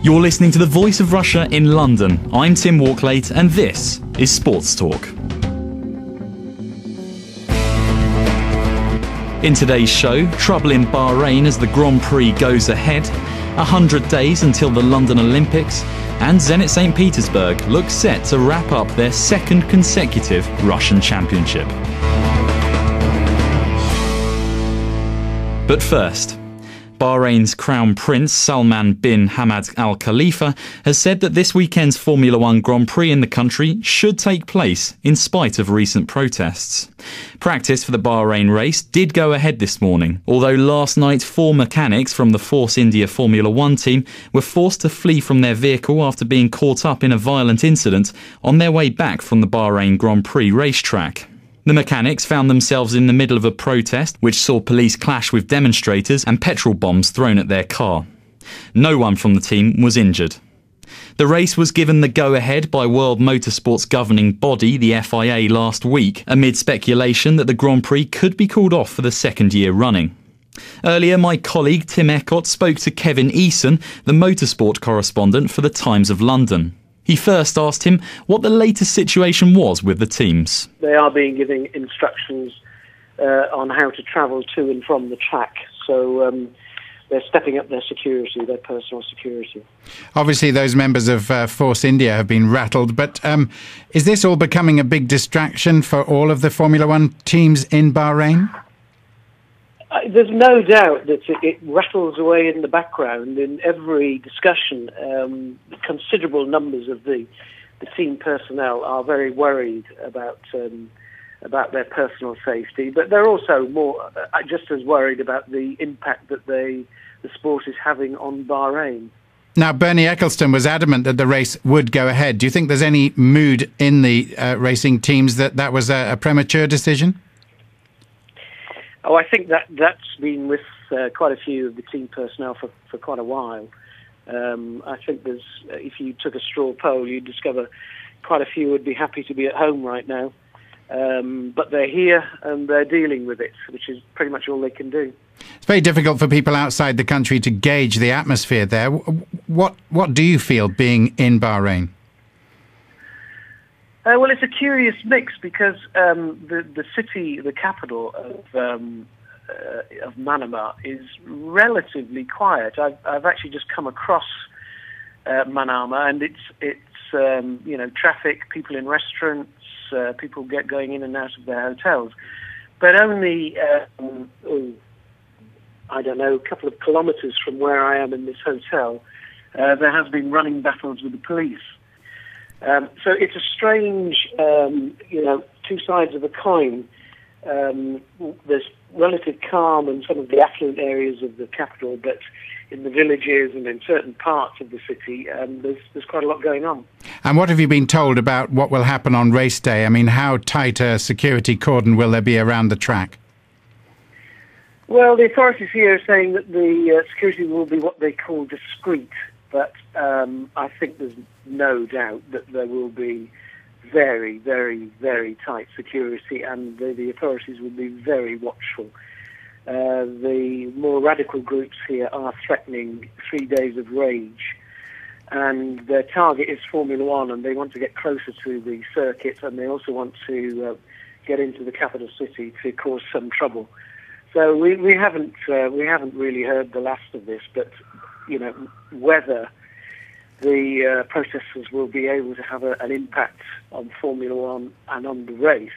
You're listening to the Voice of Russia in London. I'm Tim Walklate and this is Sports Talk. In today's show, trouble in Bahrain as the Grand Prix goes ahead, 100 days until the London Olympics, and Zenit St. Petersburg looks set to wrap up their second consecutive Russian championship. But first, Bahrain's Crown Prince Salman bin Hamad Al Khalifa has said that this weekend's Formula One Grand Prix in the country should take place in spite of recent protests. Practice for the Bahrain race did go ahead this morning, although last night 4 mechanics from the Force India Formula One team were forced to flee from their vehicle after being caught up in a violent incident on their way back from the Bahrain Grand Prix racetrack. The mechanics found themselves in the middle of a protest which saw police clash with demonstrators and petrol bombs thrown at their car. No one from the team was injured. The race was given the go-ahead by World Motorsport's governing body, the FIA, last week, amid speculation that the Grand Prix could be called off for the second year running. Earlier, my colleague Tim Eckott spoke to Kevin Eason, the motorsport correspondent for the Times of London. He first asked him what the latest situation was with the teams. They are being given instructions on how to travel to and from the track. So they're stepping up their security, their personal security. Obviously, those members of Force India have been rattled, but is this all becoming a big distraction for all of the Formula One teams in Bahrain? There's no doubt that it rattles away in the background in every discussion. Considerable numbers of the team personnel are very worried about their personal safety, but they're also just as worried about the impact that the sport is having on Bahrain. Now, Bernie Ecclestone was adamant that the race would go ahead. Do you think there's any mood in the racing teams that was a premature decision? Oh, I think that's been with quite a few of the team personnel for quite a while. I think if you took a straw poll, you'd discover quite a few would be happy to be at home right now. But they're here and they're dealing with it, which is pretty much all they can do. It's very difficult for people outside the country to gauge the atmosphere there. What do you feel being in Bahrain? Well, it's a curious mix because the city, the capital of Manama, is relatively quiet. I've actually just come across Manama, and it's traffic, people in restaurants, people going in and out of their hotels, but only a couple of kilometres from where I am in this hotel, there has been running battles with the police. So it's a strange, two sides of a coin. There's relative calm in some of the affluent areas of the capital, but in the villages and in certain parts of the city, there's quite a lot going on. And what have you been told about what will happen on race day? I mean, how tight a security cordon will there be around the track? Well, the authorities here are saying that the security will be what they call discreet, but I think there's no doubt that there will be very, very, very tight security, and the authorities will be very watchful. The more radical groups here are threatening 3 days of rage, and their target is Formula One, and they want to get closer to the circuit, and they also want to get into the capital city to cause some trouble. So we haven't really heard the last of this, but whether the protesters will be able to have an impact on Formula One and on the race,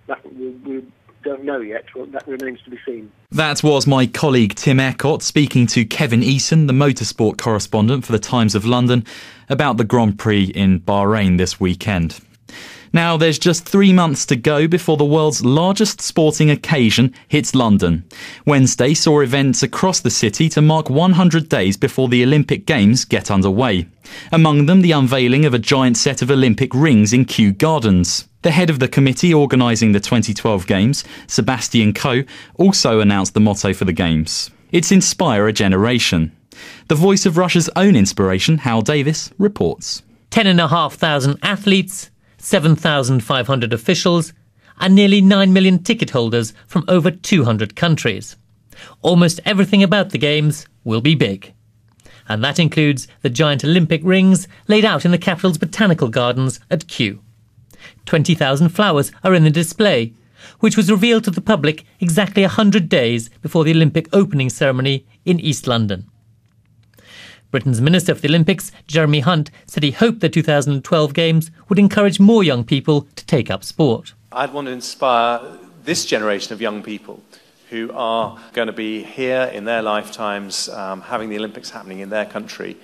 that we don't know yet. Well, that remains to be seen. That was my colleague Tim Eckott speaking to Kevin Eason, the motorsport correspondent for the Times of London, about the Grand Prix in Bahrain this weekend. Now, there's just 3 months to go before the world's largest sporting occasion hits London. Wednesday saw events across the city to mark 100 days before the Olympic Games get underway. Among them, the unveiling of a giant set of Olympic rings in Kew Gardens. The head of the committee organising the 2012 Games, Sebastian Coe, also announced the motto for the Games. It's Inspire a Generation. The Voice of Russia's own inspiration, Hal Davis, reports. 10,500 athletes, 7,500 officials and nearly 9 million ticket holders from over 200 countries. Almost everything about the Games will be big. And that includes the giant Olympic rings laid out in the capital's botanical gardens at Kew. 20,000 flowers are in the display, which was revealed to the public exactly 100 days before the Olympic opening ceremony in East London. Britain's Minister for the Olympics, Jeremy Hunt, said he hoped the 2012 Games would encourage more young people to take up sport. I'd want to inspire this generation of young people who are going to be here in their lifetimes, having the Olympics happening in their country.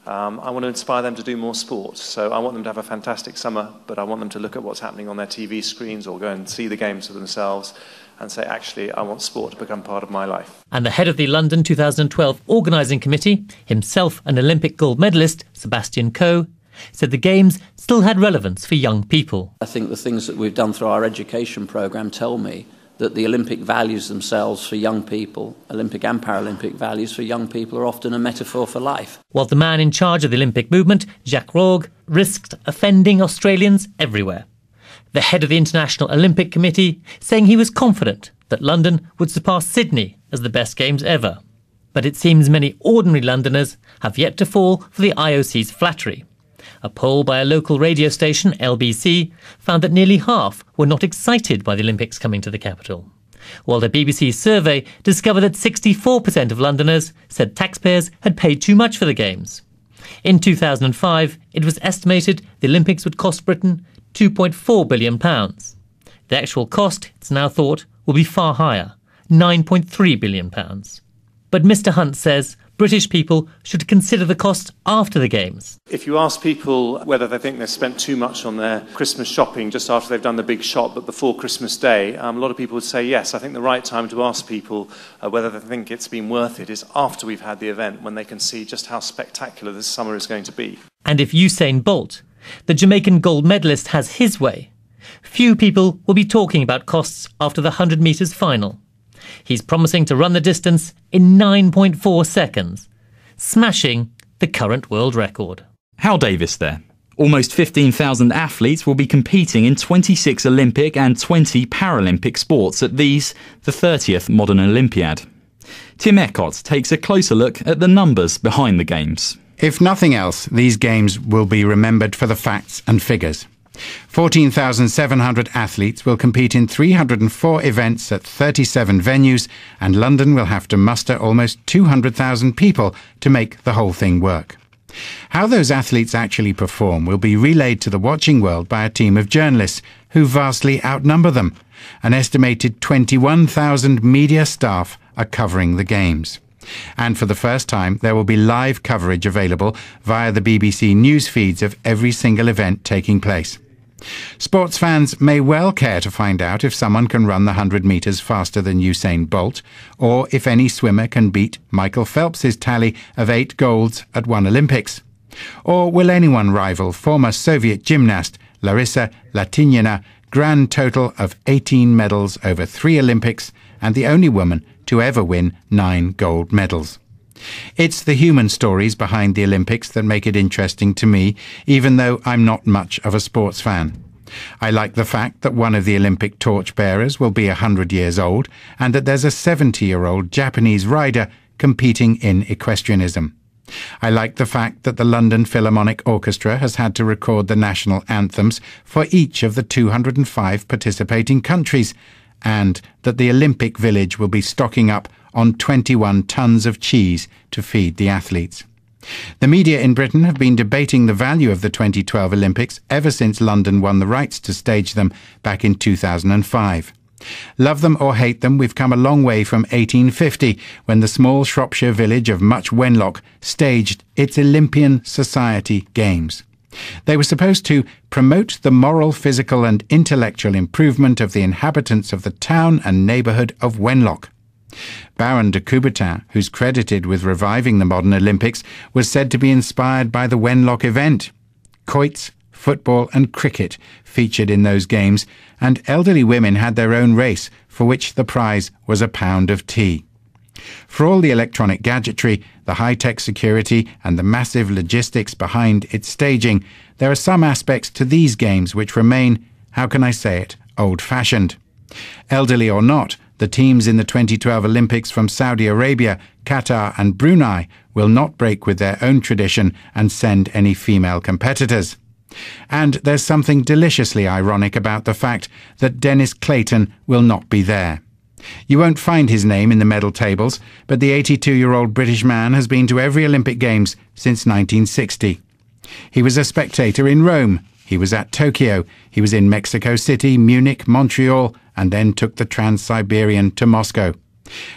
I want to inspire them to do more sport. So I want them to have a fantastic summer, but I want them to look at what's happening on their TV screens or go and see the games for themselves and say, actually, I want sport to become part of my life. And the head of the London 2012 organising committee, himself an Olympic gold medalist, Sebastian Coe, said the Games still had relevance for young people. I think the things that we've done through our education programme tell me that the Olympic values themselves for young people, Olympic and Paralympic values for young people, are often a metaphor for life. While the man in charge of the Olympic movement, Jacques Rogge, risked offending Australians everywhere. The head of the International Olympic Committee saying he was confident that London would surpass Sydney as the best Games ever. But it seems many ordinary Londoners have yet to fall for the IOC's flattery. A poll by a local radio station, LBC, found that nearly half were not excited by the Olympics coming to the capital, while the BBC survey discovered that 64% of Londoners said taxpayers had paid too much for the Games. In 2005, it was estimated the Olympics would cost Britain £2.4 billion. The actual cost, it's now thought, will be far higher, £9.3 billion. But Mr Hunt says British people should consider the cost after the Games. If you ask people whether they think they've spent too much on their Christmas shopping just after they've done the big shop but before Christmas Day, a lot of people would say yes. I think the right time to ask people whether they think it's been worth it is after we've had the event, when they can see just how spectacular this summer is going to be. And if Usain Bolt, the Jamaican gold medalist, has his way, few people will be talking about costs after the 100 metres final. He's promising to run the distance in 9.4 seconds, smashing the current world record. Hal Davis there. Almost 15,000 athletes will be competing in 26 Olympic and 20 Paralympic sports at the 30th Modern Olympiad. Tim Eckott takes a closer look at the numbers behind the Games. If nothing else, these Games will be remembered for the facts and figures. 14,700 athletes will compete in 304 events at 37 venues, and London will have to muster almost 200,000 people to make the whole thing work. How those athletes actually perform will be relayed to the watching world by a team of journalists who vastly outnumber them. An estimated 21,000 media staff are covering the Games. And for the first time, there will be live coverage available via the BBC news feeds of every single event taking place. Sports fans may well care to find out if someone can run the 100 metres faster than Usain Bolt, or if any swimmer can beat Michael Phelps's tally of 8 golds at one Olympics. Or will anyone rival former Soviet gymnast Larissa Latynina, grand total of 18 medals over 3 Olympics, and the only woman to ever win 9 gold medals. It's the human stories behind the Olympics that make it interesting to me, even though I'm not much of a sports fan. I like the fact that one of the Olympic torchbearers will be 100 years old, and that there's a 70-year-old Japanese rider competing in equestrianism. I like the fact that the London Philharmonic Orchestra has had to record the national anthems for each of the 205 participating countries, and that the Olympic Village will be stocking up on 21 tons of cheese to feed the athletes. The media in Britain have been debating the value of the 2012 Olympics ever since London won the rights to stage them back in 2005. Love them or hate them, we've come a long way from 1850, when the small Shropshire village of Much Wenlock staged its Olympian Society Games. They were supposed to promote the moral, physical and intellectual improvement of the inhabitants of the town and neighbourhood of Wenlock. Baron de Coubertin, who's credited with reviving the modern Olympics, was said to be inspired by the Wenlock event. Quoits, football and cricket featured in those games, and elderly women had their own race, for which the prize was a pound of tea. For all the electronic gadgetry, the high-tech security and the massive logistics behind its staging, there are some aspects to these games which remain, how can I say it, old-fashioned. Elderly or not, the teams in the 2012 Olympics from Saudi Arabia, Qatar and Brunei will not break with their own tradition and send any female competitors. And there's something deliciously ironic about the fact that Dennis Clayton will not be there. You won't find his name in the medal tables, but the 82-year-old British man has been to every Olympic Games since 1960. He was a spectator in Rome, he was at Tokyo, he was in Mexico City, Munich, Montreal, and then took the Trans-Siberian to Moscow.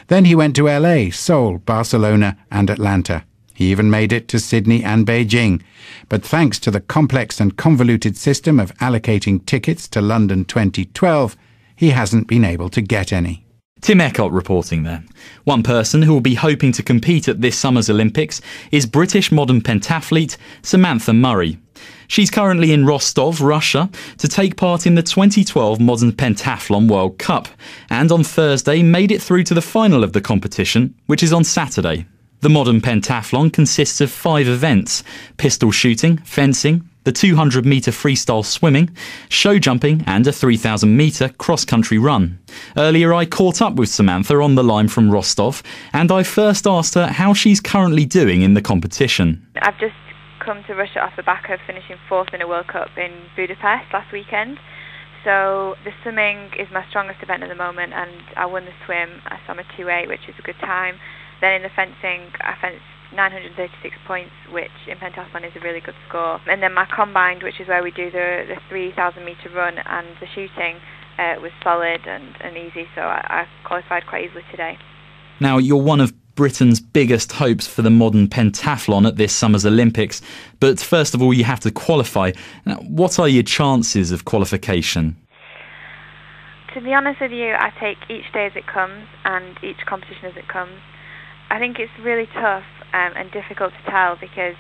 Then he went to LA, Seoul, Barcelona, and Atlanta. He even made it to Sydney and Beijing. But thanks to the complex and convoluted system of allocating tickets to London 2012, he hasn't been able to get any. Tim Eckott reporting there. One person who will be hoping to compete at this summer's Olympics is British modern pentathlete Samantha Murray. She's currently in Rostov, Russia, to take part in the 2012 Modern Pentathlon World Cup, and on Thursday made it through to the final of the competition, which is on Saturday. The Modern Pentathlon consists of 5 events: pistol shooting, fencing, the 200-metre freestyle swimming, show jumping and a 3,000-metre cross-country run. Earlier I caught up with Samantha on the line from Rostov, and I first asked her how she's currently doing in the competition. I've just come to Russia off the back of finishing 4th in a World Cup in Budapest last weekend. So the swimming is my strongest event at the moment, and I won the swim. I swam a 2.8, which is a good time. Then in the fencing, I fenced 936 points, which in pentathlon is a really good score. And then my combined, which is where we do the 3,000-metre run, and the shooting was solid and easy, so I qualified quite easily today. Now, you're one of Britain's biggest hopes for the modern pentathlon at this summer's Olympics, but first of all you have to qualify. Now, what are your chances of qualification? To be honest with you, I take each day as it comes and each competition as it comes. I think it's really tough and difficult to tell, because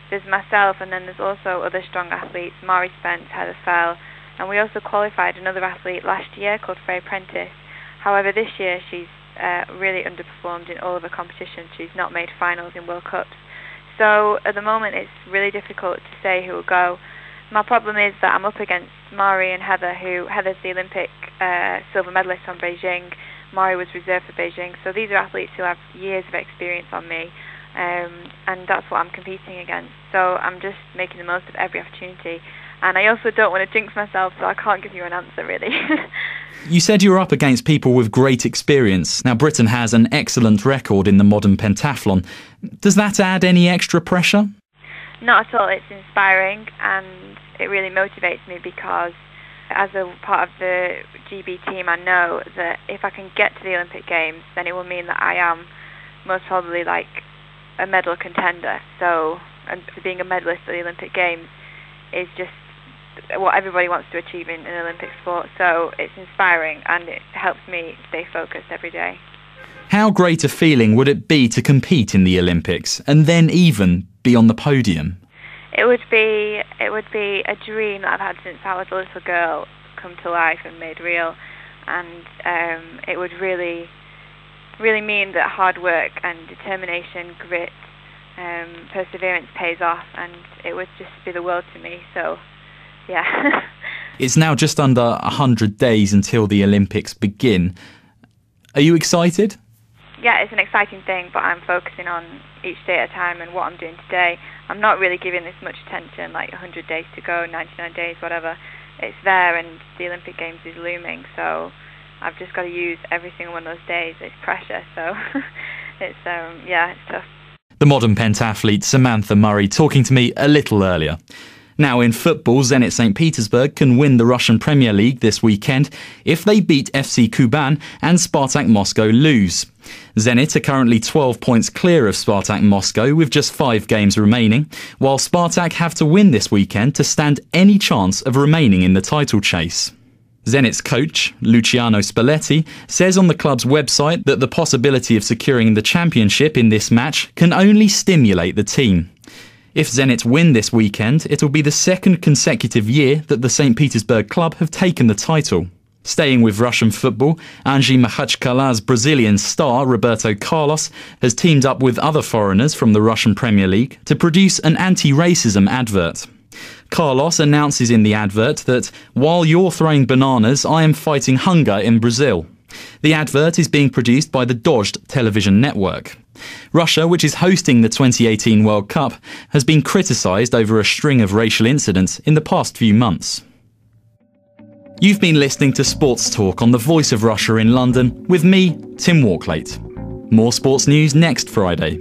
there's myself and then there's also other strong athletes, Maury Spence, Heather Fell, and we also qualified another athlete last year called Freya Prentice. However, this year she's really underperformed in all of her competitions. She's not made finals in World Cups. So at the moment it's really difficult to say who will go. My problem is that I'm up against Maury and Heather, Heather's the Olympic silver medalist from Beijing. Maury was reserved for Beijing. So these are athletes who have years of experience on me, and that's what I'm competing against. So I'm just making the most of every opportunity. And I also don't want to jinx myself, so I can't give you an answer, really. You said you were up against people with great experience. Now, Britain has an excellent record in the modern pentathlon. Does that add any extra pressure? Not at all. It's inspiring, and it really motivates me, because as a part of the GB team, I know that if I can get to the Olympic Games, then it will mean that I am most probably like a medal contender. So, and being a medalist at the Olympic Games is just what everybody wants to achieve in an Olympic sport. So it's inspiring, and it helps me stay focused every day. How great a feeling would it be to compete in the Olympics and then even be on the podium? It would be a dream that I've had since I was a little girl come to life and made real, and it would really mean that hard work and determination, grit, perseverance pays off, and it would just be the world to me. So yeah. It's now just under 100 days until the Olympics begin. Are you excited? Yeah, it's an exciting thing, but I'm focusing on each day at a time and what I'm doing today. I'm not really giving this much attention, like 100 days to go, 99 days, whatever. It's there, and the Olympic Games is looming, so I've just got to use every single one of those days. It's pressure, so it's tough. The modern pentathlete Samantha Murray talking to me a little earlier. Now in football, Zenit St. Petersburg can win the Russian Premier League this weekend if they beat FC Kuban and Spartak Moscow lose. Zenit are currently 12 points clear of Spartak Moscow with just 5 games remaining, while Spartak have to win this weekend to stand any chance of remaining in the title chase. Zenit's coach, Luciano Spalletti, says on the club's website that the possibility of securing the championship in this match can only stimulate the team. If Zenit win this weekend, it'll be the second consecutive year that the St. Petersburg club have taken the title. Staying with Russian football, Anzhi Makhachkala's Brazilian star Roberto Carlos has teamed up with other foreigners from the Russian Premier League to produce an anti-racism advert. Carlos announces in the advert that, while you're throwing bananas, I am fighting hunger in Brazil. The advert is being produced by the Dojd television network. Russia, which is hosting the 2018 World Cup, has been criticised over a string of racial incidents in the past few months. You've been listening to Sports Talk on the Voice of Russia in London with me, Tim Walklate. More sports news next Friday.